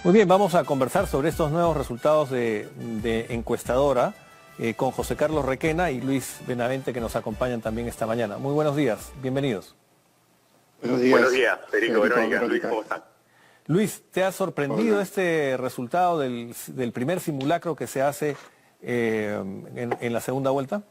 Muy bien, vamos a conversar sobre estos nuevos resultados de encuestadora con José Carlos Requena y Luis Benavente, que nos acompañan también esta mañana. Muy buenos días, bienvenidos. Buenos días, Federico, Verónica, Luis, ¿cómo están? Luis, ¿te ha sorprendido este resultado del primer simulacro que se hace en la segunda vuelta?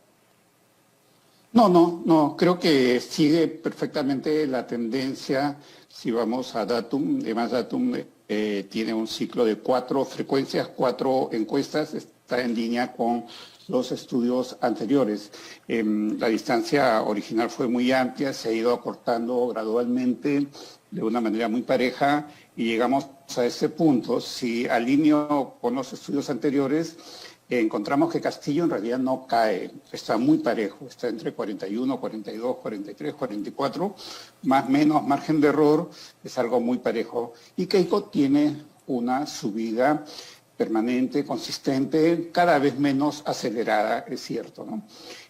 No, creo que sigue perfectamente la tendencia. Si vamos a Datum, además Datum tiene un ciclo de 4 frecuencias, 4 encuestas, está en línea con los estudios anteriores. La distancia original fue muy amplia, se ha ido acortando gradualmente de una manera muy pareja y llegamos a ese punto. Si alineo con los estudios anteriores, encontramos que Castillo en realidad no cae, está muy parejo, está entre 41, 42, 43, 44, más o menos margen de error, es algo muy parejo. Y Keiko tiene una subida permanente, consistente, cada vez menos acelerada, es cierto, ¿no?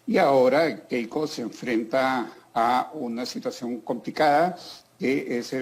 Y ahora Keiko se enfrenta a una situación complicada, que es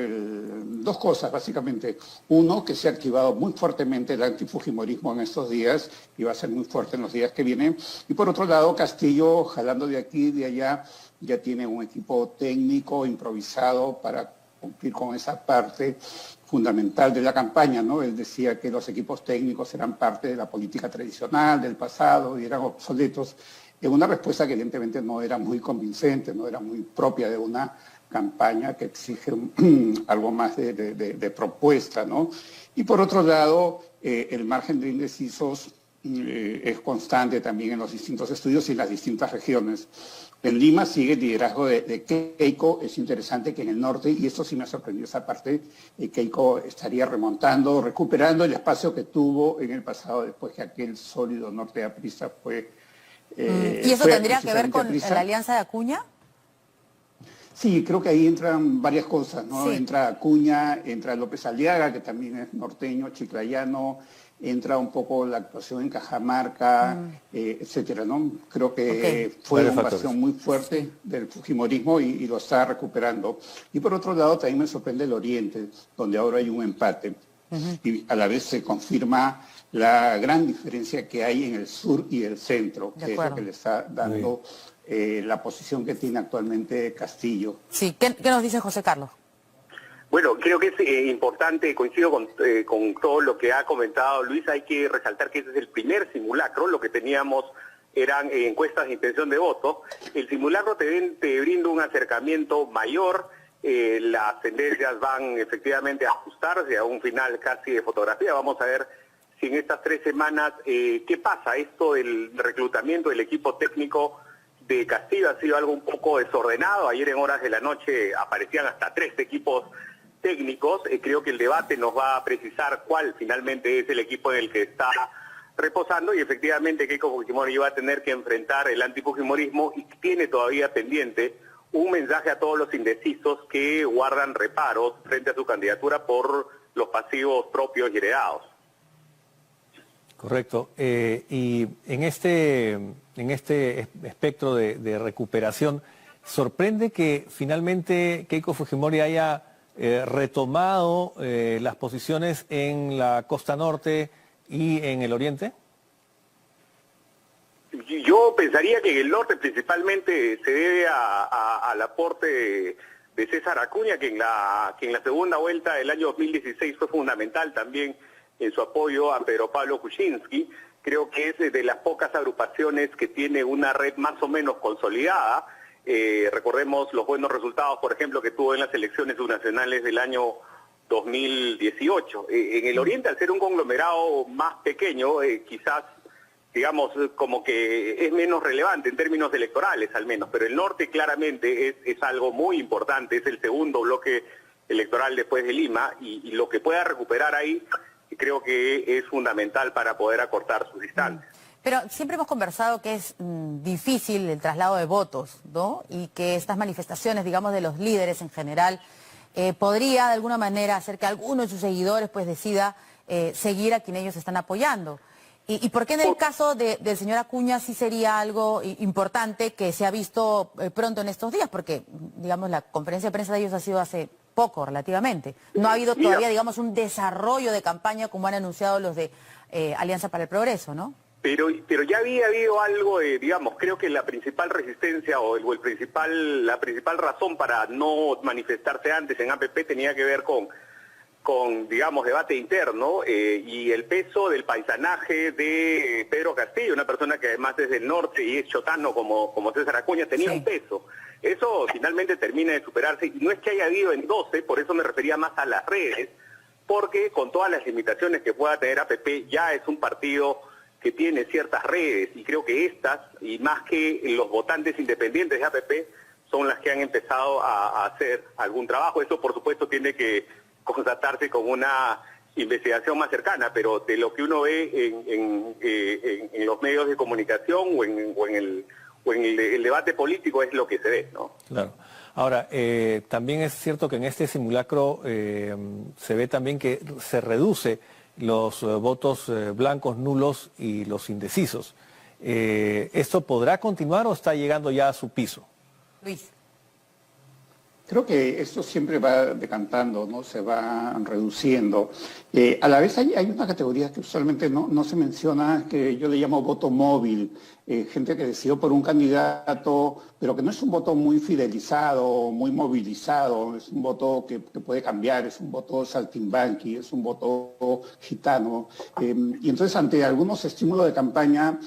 dos cosas, básicamente. Uno, que se ha activado muy fuertemente el antifujimorismo en estos días y va a ser muy fuerte en los días que vienen. Y por otro lado, Castillo, jalando de aquí y de allá, ya tiene un equipo técnico improvisado para cumplir con esa parte fundamental de la campaña, ¿no? Él decía que los equipos técnicos eran parte de la política tradicional, del pasado, y eran obsoletos, en una respuesta que evidentemente no era muy convincente, no era muy propia de una campaña que exige algo más de propuesta, ¿no? Y por otro lado, el margen de indecisos es constante también en los distintos estudios y en las distintas regiones. En Lima sigue el liderazgo de Keiko. Es interesante que en el norte, y esto sí me ha sorprendido esa parte, Keiko estaría remontando, recuperando el espacio que tuvo en el pasado después que aquel sólido norte aprista fue... ¿Y eso tendría que ver con la alianza de Acuña? Sí, creo que ahí entran varias cosas, ¿no? Sí. Entra Acuña, entra López Aliaga, que también es norteño, chiclayano, entra un poco la actuación en Cajamarca, etcétera, ¿no? Creo que fue una invasión muy fuerte del fujimorismo y lo está recuperando. Y por otro lado también me sorprende el oriente, donde ahora hay un empate. Y a la vez se confirma la gran diferencia que hay en el sur y el centro, que es lo que le está dando la posición que tiene actualmente Castillo. Sí, ¿qué nos dice José Carlos? Bueno, creo que es importante, coincido con todo lo que ha comentado Luis. Hay que resaltar que ese es el primer simulacro. Lo que teníamos eran encuestas de intención de voto. El simulacro te brinda un acercamiento mayor. Las tendencias van efectivamente a ajustarse a un final casi de fotografía. Vamos a ver si en estas 3 semanas, ¿qué pasa? Esto del reclutamiento del equipo técnico de Castillo ha sido algo un poco desordenado. Ayer en horas de la noche aparecían hasta 3 equipos técnicos. Creo que el debate nos va a precisar cuál finalmente es el equipo en el que está reposando, y efectivamente Keiko Fujimori va a tener que enfrentar el antifujimorismo y tiene todavía pendiente un mensaje a todos los indecisos que guardan reparos frente a su candidatura por los pasivos propios y heredados. Correcto. Y en este espectro de recuperación, ¿sorprende que finalmente Keiko Fujimori haya retomado las posiciones en la costa norte y en el oriente? Yo pensaría que en el norte principalmente se debe al aporte de César Acuña, que en la segunda vuelta del año 2016 fue fundamental también en su apoyo a Pedro Pablo Kuczynski. Creo que es de las pocas agrupaciones que tiene una red más o menos consolidada. Recordemos los buenos resultados, por ejemplo, que tuvo en las elecciones subnacionales del año 2018. En el oriente, al ser un conglomerado más pequeño, quizás, digamos, como que es menos relevante en términos electorales al menos, pero el norte claramente es algo muy importante, es el segundo bloque electoral después de Lima, y lo que pueda recuperar ahí creo que es fundamental para poder acortar sus distancias. Pero siempre hemos conversado que es difícil el traslado de votos, ¿no? Y que estas manifestaciones, digamos, de los líderes en general, podría de alguna manera hacer que alguno de sus seguidores pues decida seguir a quien ellos están apoyando. ¿Y por qué en el caso del señor Acuña sí sería algo importante que se ha visto pronto en estos días? Porque, digamos, la conferencia de prensa de ellos ha sido hace poco relativamente. No ha habido todavía, digamos, un desarrollo de campaña como han anunciado los de Alianza para el Progreso, ¿no? Pero ya había habido algo, digamos, creo que la principal resistencia o la principal razón para no manifestarse antes en APP tenía que ver con digamos, debate interno y el peso del paisanaje de Pedro Castillo, una persona que además es del norte y es chotano como César Acuña, tenía un peso. Eso finalmente termina de superarse y no es que haya habido en 12, por eso me refería más a las redes, porque con todas las limitaciones que pueda tener APP ya es un partido que tiene ciertas redes y creo que estas, y más que los votantes independientes de APP, son las que han empezado a hacer algún trabajo. Eso por supuesto tiene que constatarse con una investigación más cercana, pero de lo que uno ve en los medios de comunicación o en el debate político es lo que se ve, ¿no? Claro. Ahora, también es cierto que en este simulacro se ve también que se reduce los votos blancos, nulos y los indecisos. ¿Esto podrá continuar o está llegando ya a su piso? Luis. Creo que esto siempre va decantando, ¿no? Se va reduciendo. A la vez hay una categoría que usualmente no se menciona, que yo le llamo voto móvil. Gente que decidió por un candidato, pero que no es un voto muy fidelizado, muy movilizado, es un voto que puede cambiar, es un voto saltimbanqui, es un voto gitano. Y entonces ante algunos estímulos de campaña,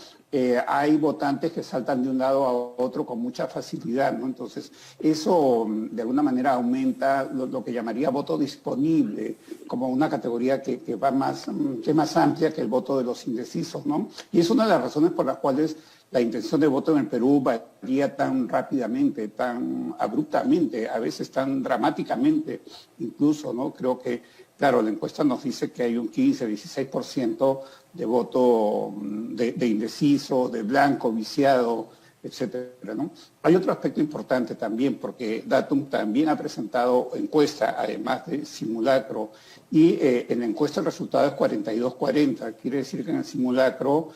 hay votantes que saltan de un lado a otro con mucha facilidad, ¿no? Entonces, eso de alguna manera aumenta lo que llamaría voto disponible, como una categoría que va más, que es más amplia que el voto de los indecisos, ¿no? Y es una de las razones por las cuales la intención de voto en el Perú varía tan rápidamente, tan abruptamente, a veces tan dramáticamente incluso, ¿no? Creo que, claro, la encuesta nos dice que hay un 15-16% de voto de indeciso, de blanco, viciado, etcétera, ¿no? Hay otro aspecto importante también, porque Datum también ha presentado encuesta, además de simulacro, y en la encuesta el resultado es 42-40, quiere decir que en el simulacro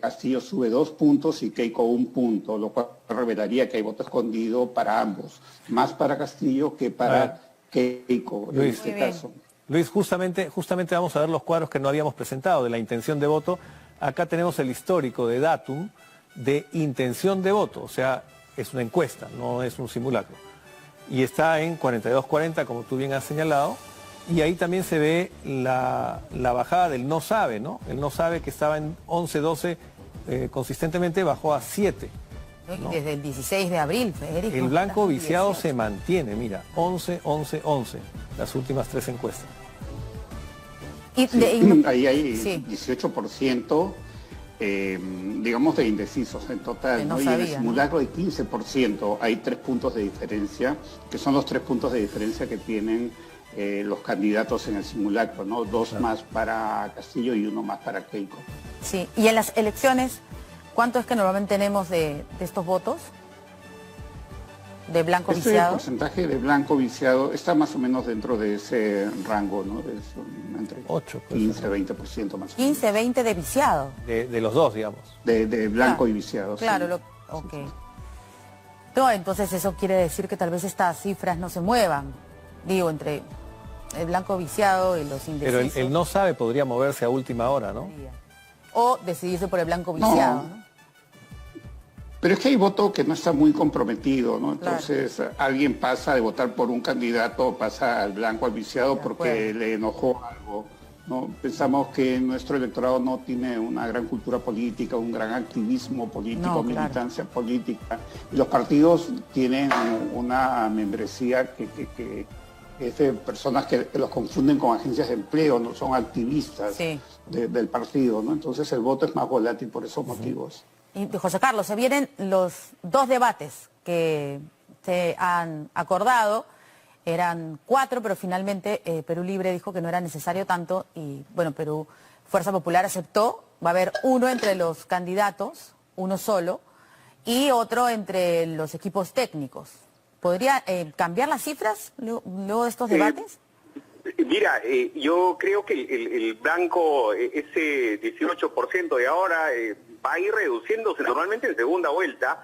Castillo sube 2 puntos y Keiko 1 punto, lo cual revelaría que hay voto escondido para ambos, más para Castillo que para Keiko en este caso. Luis, justamente vamos a ver los cuadros que no habíamos presentado de la intención de voto. Acá tenemos el histórico de Datum de intención de voto, o sea, es una encuesta, no es un simulacro. Y está en 42-40, como tú bien has señalado, y ahí también se ve la bajada del no sabe, ¿no? El no sabe, que estaba en 11-12 consistentemente, bajó a 7. ¿No? Desde el 16 de abril, Federico. El blanco viciado se mantiene, mira, 11-11-11, las últimas 3 encuestas. Ahí hay 18%, digamos, de indecisos en total, ¿no? Y en el simulacro hay 15%, hay 3 puntos de diferencia, que son los 3 puntos de diferencia que tienen los candidatos en el simulacro, ¿no? 2 más para Castillo y 1 más para Keiko. Sí, y en las elecciones, ¿cuánto es que normalmente tenemos de estos votos? ¿De blanco viciado? El porcentaje de blanco viciado está más o menos dentro de ese rango, ¿no? Entre 8, 15-20% más o menos. 15-20 de viciado. De los dos, digamos. De blanco y viciado, claro, sí. Ok. No, entonces eso quiere decir que tal vez estas cifras no se muevan. Digo, entre el blanco viciado y los indecisos. Pero el no sabe podría moverse a última hora, ¿no? O decidirse por el blanco viciado, ¿no? Pero es que hay voto que no está muy comprometido, ¿no? Entonces alguien pasa de votar por un candidato, pasa al blanco, al viciado, porque le enojó algo, ¿no? Pensamos que nuestro electorado no tiene una gran cultura política, un gran activismo político, militancia política. Y los partidos tienen una membresía que es de personas que los confunden con agencias de empleo, no son activistas del partido, ¿no? Entonces el voto es más volátil por esos motivos. Y José Carlos, se vienen los 2 debates que se han acordado, eran 4, pero finalmente Perú Libre dijo que no era necesario tanto y bueno, Perú Fuerza Popular aceptó, va a haber uno entre los candidatos, uno solo, y otro entre los equipos técnicos. ¿Podría cambiar las cifras luego de estos debates? Mira, yo creo que el blanco, ese 18% de ahora, va a ir reduciéndose normalmente en segunda vuelta.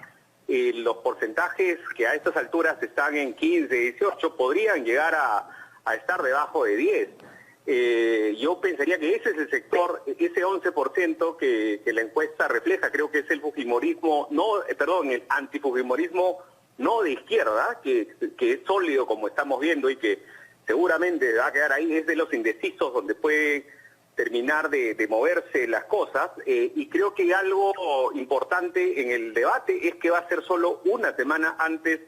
los porcentajes que a estas alturas están en 15, 18, podrían llegar a estar debajo de 10. Yo pensaría que ese es el sector, ese 11% que la encuesta refleja, creo que es el fujimorismo, el antifujimorismo no de izquierda, que es sólido como estamos viendo y que seguramente va a quedar ahí, es de los indecisos donde puede terminar de moverse las cosas, y creo que algo importante en el debate es que va a ser solo una semana antes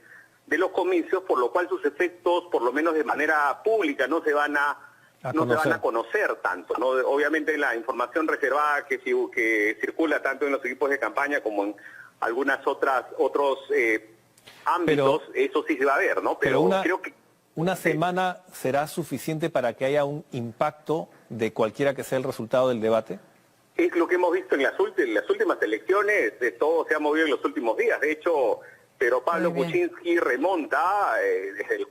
de los comicios, por lo cual sus efectos, por lo menos de manera pública, no se van a conocer tanto, ¿no? Obviamente la información reservada que circula tanto en los equipos de campaña como en algunos otros ámbitos, eso sí se va a ver, ¿no? Pero creo que ¿una semana será suficiente para que haya un impacto de cualquiera que sea el resultado del debate? es lo que hemos visto en las últimas elecciones, todo se ha movido en los últimos días. De hecho, pero Pablo Kuczynski remonta desde el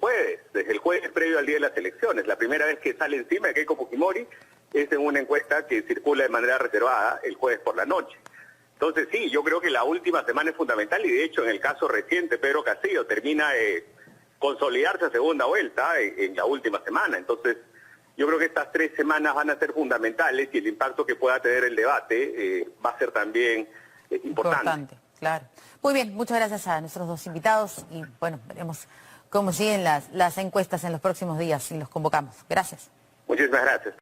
jueves previo al día de las elecciones. La primera vez que sale encima de Keiko Fujimori es en una encuesta que circula de manera reservada el jueves por la noche. Entonces sí, yo creo que la última semana es fundamental y de hecho en el caso reciente Pedro Castillo termina de consolidarse a segunda vuelta en la última semana. Entonces yo creo que estas 3 semanas van a ser fundamentales y el impacto que pueda tener el debate va a ser también importante. Claro. Muy bien, muchas gracias a nuestros 2 invitados y bueno, veremos cómo siguen las encuestas en los próximos días y los convocamos. Gracias. Muchísimas gracias.